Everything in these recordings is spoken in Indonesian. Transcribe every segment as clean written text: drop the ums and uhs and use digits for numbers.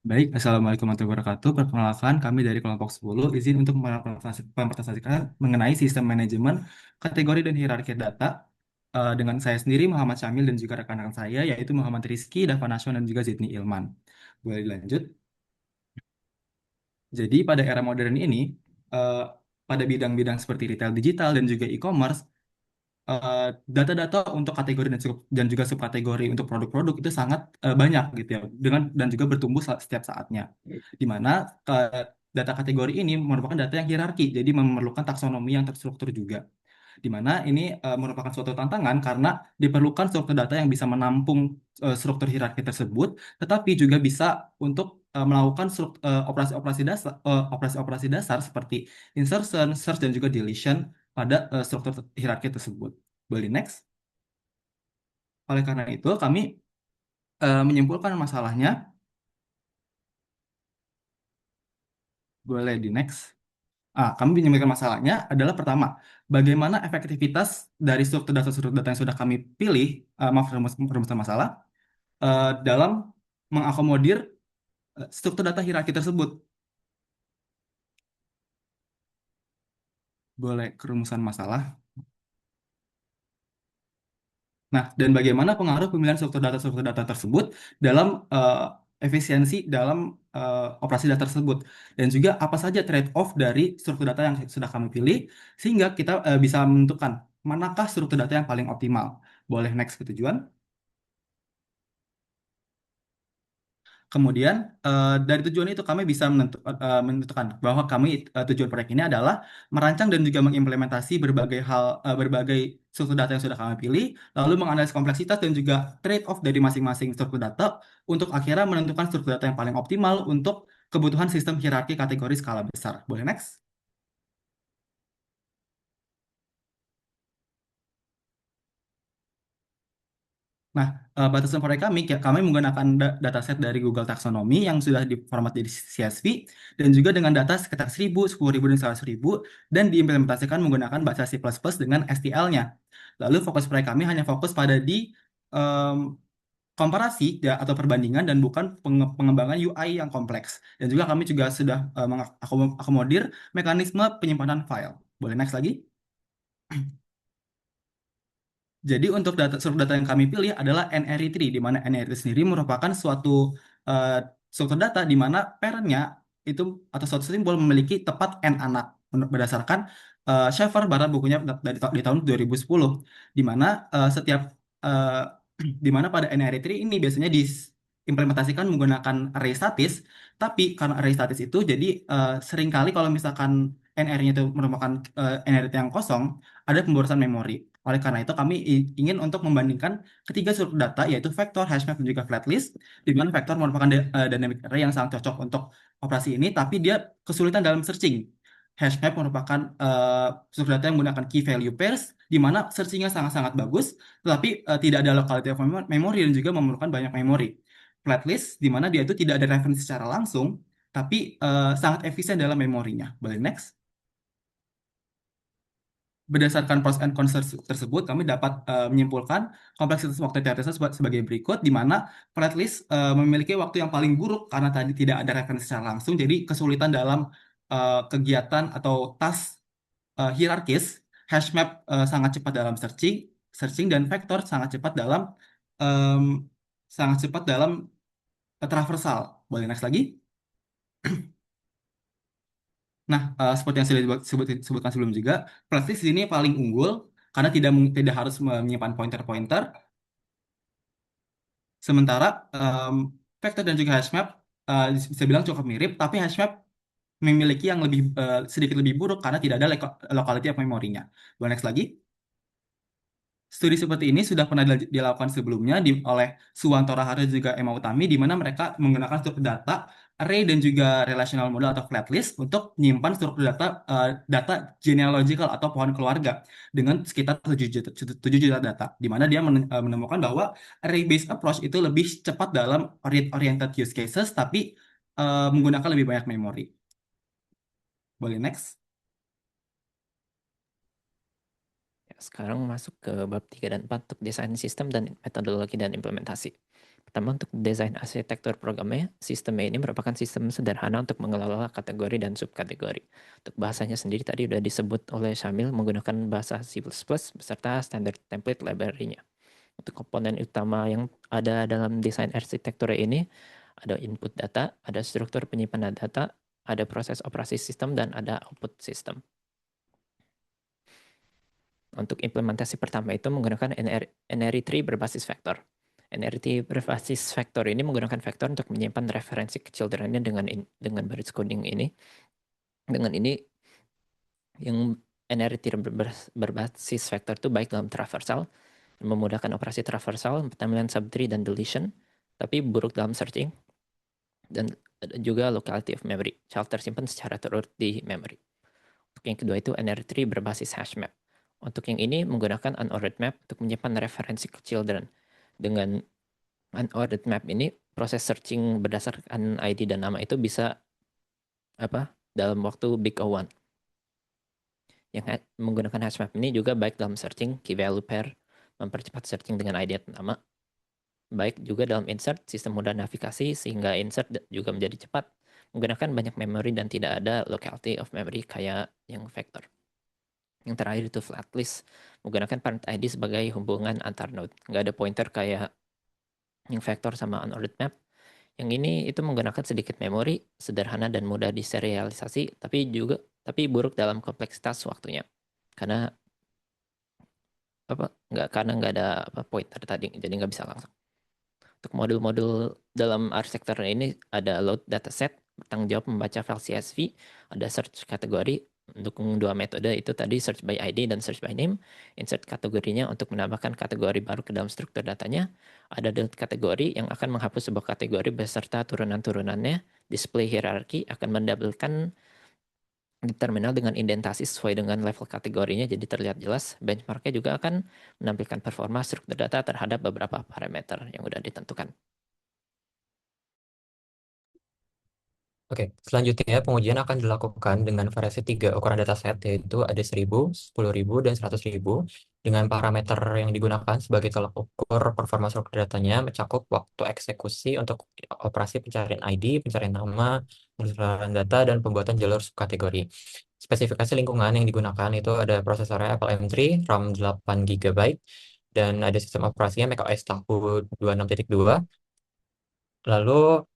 Baik, Assalamualaikum warahmatullahi wabarakatuh. Perkenalkan, kami dari kelompok 10 izin untuk mempresentasikan mengenai sistem manajemen, kategori dan hierarki data dengan saya sendiri, Muhammad Syamil, dan juga rekan-rekan saya, yaitu Muhammad Rizky, Dava Nashwan, dan juga Zidni Ilman. Boleh dilanjut? Jadi, pada era modern ini, eh, pada bidang-bidang seperti retail digital dan juga e-commerce, eh, data-data untuk kategori dan juga subkategori untuk produk-produk itu sangat banyak gitu ya dan juga bertumbuh setiap saatnya di mana data kategori ini merupakan data yang hierarki jadi memerlukan taksonomi yang terstruktur juga di mana ini merupakan suatu tantangan karena diperlukan struktur data yang bisa menampung struktur hierarki tersebut tetapi juga bisa untuk melakukan operasi-operasi dasar seperti insertion, search dan juga deletion pada struktur hierarki tersebut. Boleh next. Oleh karena itu, kami menyimpulkan masalahnya. Boleh di next. Kami menyimpulkan masalahnya adalah pertama, bagaimana efektivitas dari struktur data yang sudah kami pilih, maaf, rumus masalah, dalam mengakomodir struktur data hierarki tersebut. Boleh kerumusan masalah. Nah, dan bagaimana pengaruh pemilihan struktur data tersebut dalam efisiensi dalam operasi data tersebut, dan juga apa saja trade-off dari struktur data yang sudah kami pilih, sehingga kita bisa menentukan manakah struktur data yang paling optimal. Boleh next ke tujuan. Kemudian dari tujuan itu kami bisa menentukan bahwa tujuan proyek ini adalah merancang dan juga mengimplementasi berbagai struktur data yang sudah kami pilih, lalu menganalisis kompleksitas dan juga trade-off dari masing-masing struktur data untuk akhirnya menentukan struktur data yang paling optimal untuk kebutuhan sistem hierarki kategori skala besar. Boleh next? Nah, batasan proyek kami menggunakan dataset dari Google Taxonomy yang sudah diformat jadi CSV dan juga dengan data sekitar 1000, 10.000, dan 100.000 dan diimplementasikan menggunakan bahasa C++ dengan STL-nya. Lalu fokus proyek kami hanya fokus pada di em, komparasi ya, atau perbandingan dan bukan pengembangan UI yang kompleks. Dan juga kami juga sudah mengakomodir mekanisme penyimpanan file. Boleh next lagi? Jadi untuk struktur data yang kami pilih adalah NRE3, di mana NRE3 sendiri merupakan suatu eh, struktur data di mana parentnya itu atau suatu simbol memiliki tepat N anak berdasarkan Schaeffer barat bukunya di tahun 2010, di mana setiap eh, di mana pada NRE3 ini biasanya diimplementasikan menggunakan array statis, tapi karena array statis itu jadi seringkali kalau misalkan NR-nya itu merupakan NR yang kosong, ada pemborosan memori. Oleh karena itu, kami ingin untuk membandingkan ketiga struktur data, yaitu vektor, hashmap, dan juga flatlist, di mana vektor merupakan dynamic array yang sangat cocok untuk operasi ini, tapi dia kesulitan dalam searching. Hashmap merupakan struktur data yang menggunakan key value pairs, di mana searchingnya sangat-sangat bagus, tetapi tidak ada locality of memory dan juga memerlukan banyak memori. Flatlist, di mana dia itu tidak ada referensi secara langsung, tapi sangat efisien dalam memorinya. Boleh next? Berdasarkan pros and cons tersebut, kami dapat menyimpulkan kompleksitas waktu teoritisnya sebagai berikut, di mana flatlist memiliki waktu yang paling buruk karena tadi tidak ada referensi secara langsung, jadi kesulitan dalam kegiatan atau tas hierarkis. Hashmap sangat cepat dalam searching dan vektor em, sangat cepat dalam traversal. Boleh next lagi? Nah, seperti yang sudah sebutkan sebelum juga, flatlist di sini paling unggul karena tidak harus menyimpan pointer-pointer. Sementara vector dan juga hashmap bisa bilang cukup mirip, tapi hashmap memiliki yang sedikit lebih buruk karena tidak ada locality of memorinya. Boleh next lagi? Studi seperti ini sudah pernah dilakukan sebelumnya oleh Suwanto Raharjo dan juga Emma Utami, di mana mereka menggunakan struktur data array dan juga relational model atau flat list untuk menyimpan struktur data genealogical atau pohon keluarga dengan sekitar 7 juta data, di mana dia menemukan bahwa array-based approach itu lebih cepat dalam oriented use cases, tapi menggunakan lebih banyak memori. Boleh next? Ya, sekarang masuk ke bab 3 dan 4 untuk desain sistem dan metodologi dan implementasi. Pertama, untuk desain arsitektur programnya, sistemnya ini merupakan sistem sederhana untuk mengelola kategori dan subkategori. Untuk bahasanya sendiri tadi udah disebut oleh Syamil menggunakan bahasa C++ beserta standard template library-nya. Untuk komponen utama yang ada dalam desain arsitektur ini, ada input data, ada struktur penyimpanan data, ada proses operasi sistem, dan ada output sistem. Untuk implementasi pertama itu menggunakan NRI3 berbasis vektor. NRI3 berbasis vektor ini menggunakan vektor untuk menyimpan referensi kecil dengan baris coding ini. Dengan ini yang NRI3 berbasis vektor itu baik dalam traversal, memudahkan operasi traversal, penampilan subtree dan deletion, tapi buruk dalam searching, dan juga locality of memory, file tersimpan secara terurut di memory. Untuk yang kedua itu NR3 berbasis hash map. Untuk yang ini menggunakan unordered map untuk menyimpan referensi ke children. Dengan unordered map ini, proses searching berdasarkan ID dan nama itu bisa dalam waktu big O1. Yang menggunakan hash map ini juga baik dalam searching, key value pair, mempercepat searching dengan ID dan nama. Baik juga dalam insert, sistem mudah navigasi sehingga insert juga menjadi cepat, menggunakan banyak memori dan tidak ada locality of memory kayak yang vector. Yang terakhir itu flat list, menggunakan parent ID sebagai hubungan antar node. Nggak ada pointer kayak yang vector sama unordered map. Yang ini itu menggunakan sedikit memori, sederhana dan mudah diserialisasi, tapi buruk dalam kompleksitas waktunya. Karena nggak ada pointer tadi, jadi nggak bisa langsung. Untuk modul-modul dalam arsitektur ini ada load dataset, bertanggung jawab membaca file CSV, ada search kategori, mendukung dua metode itu tadi search by ID dan search by name, insert kategorinya untuk menambahkan kategori baru ke dalam struktur datanya, ada delete kategori yang akan menghapus sebuah kategori beserta turunan-turunannya, display hierarki akan mendabelkan di terminal dengan indentasi sesuai dengan level kategorinya jadi terlihat jelas. Benchmarknya juga akan menampilkan performa struktur data terhadap beberapa parameter yang sudah ditentukan. Oke, selanjutnya pengujian akan dilakukan dengan variasi 3 ukuran dataset, yaitu ada 1000, 10.000, dan 100.000, dengan parameter yang digunakan sebagai tolak ukur performa struktur datanya mencakup waktu eksekusi untuk operasi pencarian ID, pencarian nama, pencarian data, dan pembuatan jalur subkategori. Spesifikasi lingkungan yang digunakan itu ada prosesornya Apple M3, RAM 8 GB, dan ada sistem operasinya macOS tahun 26.2. Lalu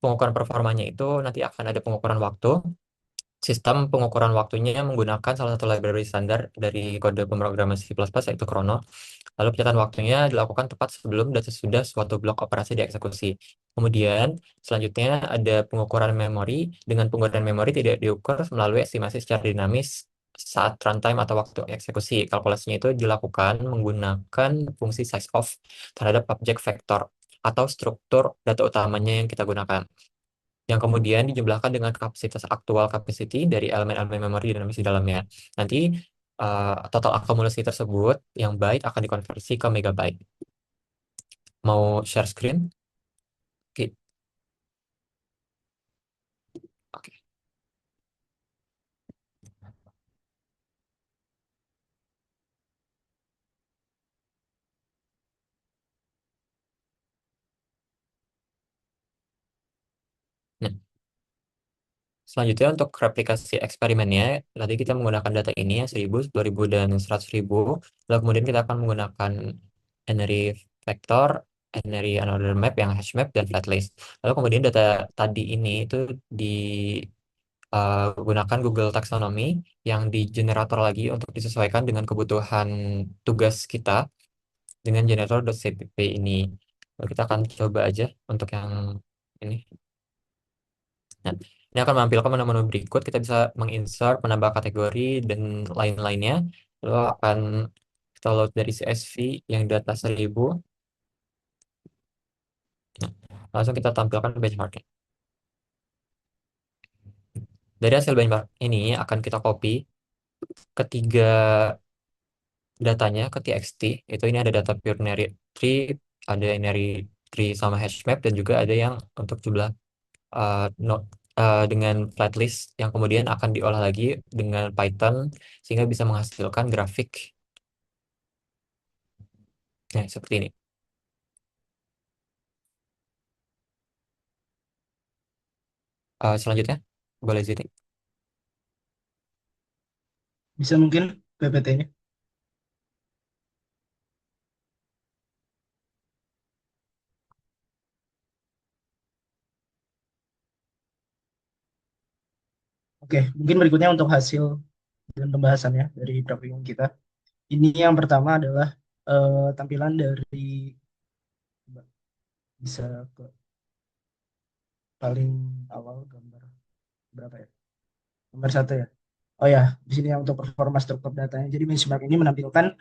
pengukuran performanya itu nanti akan ada pengukuran waktu. Sistem pengukuran waktunya menggunakan salah satu library standar dari kode pemrograman C++, yaitu Chrono. Lalu pencatatan waktunya dilakukan tepat sebelum dan sesudah suatu blok operasi dieksekusi. Kemudian selanjutnya ada pengukuran memori. Dengan pengukuran memori tidak diukur melalui estimasi secara dinamis saat runtime atau waktu eksekusi. Kalkulasinya itu dilakukan menggunakan fungsi size of terhadap objek vektor atau struktur data utamanya yang kita gunakan, yang kemudian dijumlahkan dengan kapasitas aktual capacity dari elemen-elemen memori dinamis di dalamnya. Nanti total akumulasi tersebut yang byte akan dikonversi ke megabyte. Mau share screen? Oke. Oke. Nah, selanjutnya untuk replikasi eksperimennya, tadi kita menggunakan data ini ya, 1000, 10.000, dan 100.000. Lalu kemudian kita akan menggunakan NRI vector, NRI unordered map yang hash map, dan flatlist. Lalu kemudian data tadi ini itu gunakan Google Taxonomy yang di generator lagi untuk disesuaikan dengan kebutuhan tugas kita dengan generator.cpp ini. Lalu kita akan coba aja untuk yang ini. Nah, ini akan menampilkan menu-menu berikut. Kita bisa menginsert, menambah kategori, dan lain-lainnya. Lalu akan kita load dari CSV yang data 1000. Nah, langsung kita tampilkan benchmarknya. Dari hasil benchmark ini akan kita copy ketiga datanya ke TXT. Itu ini ada data pure binary tree, ada binary tree sama hash map, dan juga ada yang untuk jumlah node dengan flatlist yang kemudian akan diolah lagi dengan Python sehingga bisa menghasilkan grafik. Nah, seperti ini. Selanjutnya, boleh Ziti. Bisa mungkin PPT-nya. Oke, mungkin berikutnya untuk hasil dan pembahasannya dari praktikum kita. Ini yang pertama adalah tampilan dari, bisa ke paling awal gambar berapa ya? Gambar satu ya. Oh ya, di sini yang untuk performa struktur datanya. Jadi benchmark ini menampilkan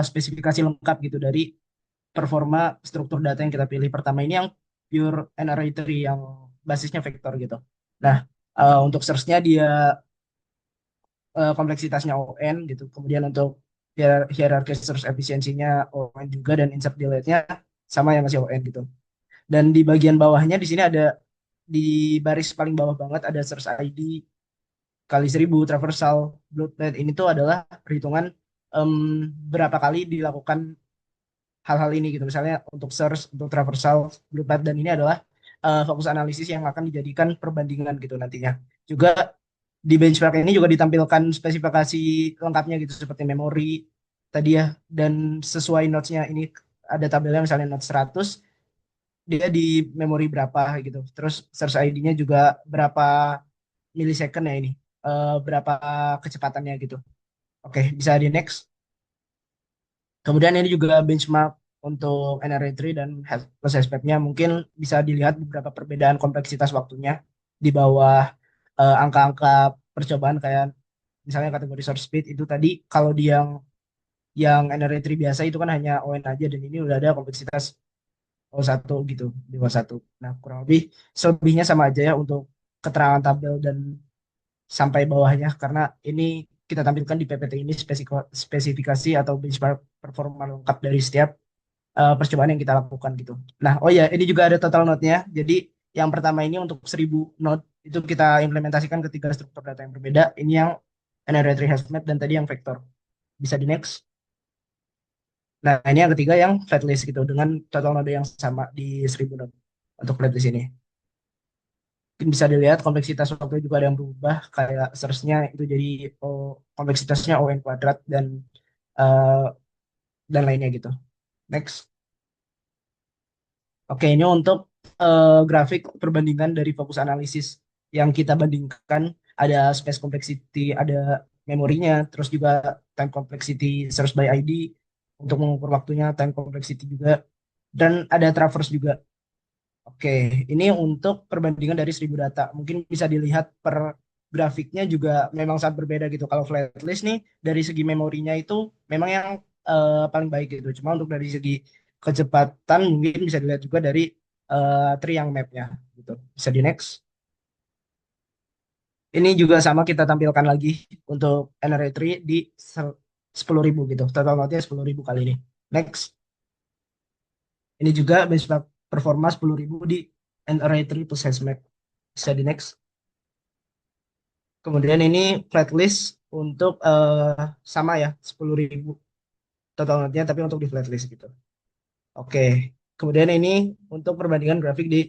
spesifikasi lengkap gitu dari performa struktur data yang kita pilih. Pertama ini yang pure and array tree yang basisnya vektor gitu. Nah, untuk search-nya dia kompleksitasnya ON gitu. Kemudian untuk hierarchy search efisiensinya ON juga, dan insert delete-nya sama yang masih ON gitu. Dan di bagian bawahnya di sini ada, di baris paling bawah banget ada search ID kali 1000 traversal blood path. Ini tuh adalah perhitungan em, berapa kali dilakukan hal-hal ini gitu. Misalnya untuk search, untuk traversal, blue path, dan ini adalah fokus analisis yang akan dijadikan perbandingan gitu nantinya. Juga di benchmark ini juga ditampilkan spesifikasi lengkapnya gitu seperti memori tadi ya, dan sesuai nodes-nya ini ada tabelnya, misalnya node 100 dia di memori berapa gitu. Terus search ID-nya juga berapa milisecond ya ini. Berapa kecepatannya gitu. Oke, bisa di next. Kemudian ini juga benchmark untuk NRA3 dan plus aspeknya, mungkin bisa dilihat beberapa perbedaan kompleksitas waktunya di bawah angka-angka percobaan, kayak misalnya kategori source speed itu tadi, kalau di yang NRA3 biasa itu kan hanya ON aja, dan ini udah ada kompleksitas O1 gitu di bawah satu. Nah, kurang lebih selebihnya sama aja ya untuk keterangan tabel dan sampai bawahnya, karena ini kita tampilkan di PPT ini spesifikasi atau benchmark performa lengkap dari setiap percobaan yang kita lakukan gitu. Nah, oh ya, ini juga ada total node-nya. Jadi yang pertama ini untuk 1000 node itu kita implementasikan ke tiga struktur data yang berbeda. Ini yang NRA3 HashMap dan tadi yang vektor. Bisa di next. Nah, ini yang ketiga yang flatlist gitu dengan total node yang sama di 1000 node untuk flatlist ini. Mungkin bisa dilihat kompleksitas waktu juga ada yang berubah, kayak search-nya itu jadi kompleksitasnya ON kuadrat eh, dan lainnya gitu. Next. Oke, ini untuk grafik perbandingan dari fokus analisis yang kita bandingkan, ada space complexity, ada memorinya, terus juga time complexity search by ID untuk mengukur waktunya, time complexity juga, dan ada traverse juga. Oke, ini untuk perbandingan dari 1000 data. Mungkin bisa dilihat per grafiknya juga memang sangat berbeda gitu. Kalau flatlist nih dari segi memorinya itu memang yang paling baik gitu. Cuma untuk dari segi kecepatan mungkin bisa dilihat juga dari tree yang mapnya gitu. Bisa di next. Ini juga sama kita tampilkan lagi untuk NRA tree di 10.000 gitu. Total node-nya 10.000 kali ini. Next. Ini juga benchmark performa 10.000 di NRA tree plus HashMap. Bisa di next. Kemudian ini flat list untuk sama ya 10.000 total node-nya, tapi untuk di flat list gitu. Oke. Kemudian ini untuk perbandingan grafik di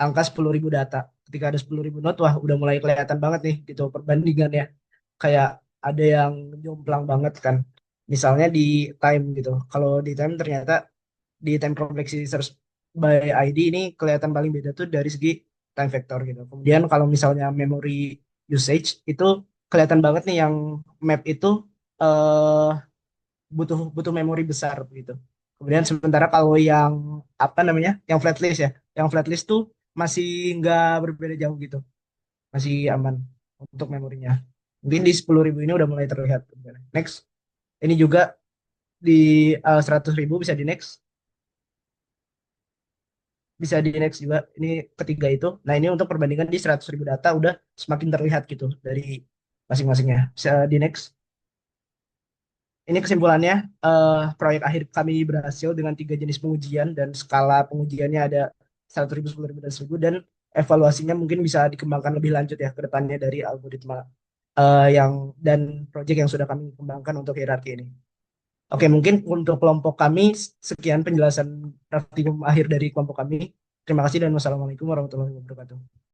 angka 10.000 data. Ketika ada 10.000 node, wah udah mulai kelihatan banget nih gitu perbandingannya. Kayak ada yang jomplang banget kan. Misalnya di time gitu. Kalau di time ternyata di time complexity search by ID ini kelihatan paling beda tuh dari segi time vector gitu. Kemudian kalau misalnya memory usage itu kelihatan banget nih yang map itu eh, butuh butuh memori besar gitu. Kemudian sementara kalau yang apa namanya, yang flat list ya, yang flat list tuh masih nggak berbeda jauh gitu, masih aman untuk memorinya. Mungkin di 10.000 ini udah mulai terlihat. Next, ini juga di 100.000 bisa di next, bisa di next juga. Ini ketiga itu. Nah ini untuk perbandingan di 100.000 data udah semakin terlihat gitu dari masing-masingnya. Bisa di next. Ini kesimpulannya, proyek akhir kami berhasil dengan tiga jenis pengujian dan skala pengujiannya ada 100.000, 10.000, dan 1.000, dan evaluasinya mungkin bisa dikembangkan lebih lanjut ya ke depannya dari algoritma yang dan proyek yang sudah kami kembangkan untuk hierarki ini. Oke, mungkin untuk kelompok kami sekian penjelasan praktikum akhir dari kelompok kami. Terima kasih dan wassalamualaikum warahmatullahi wabarakatuh.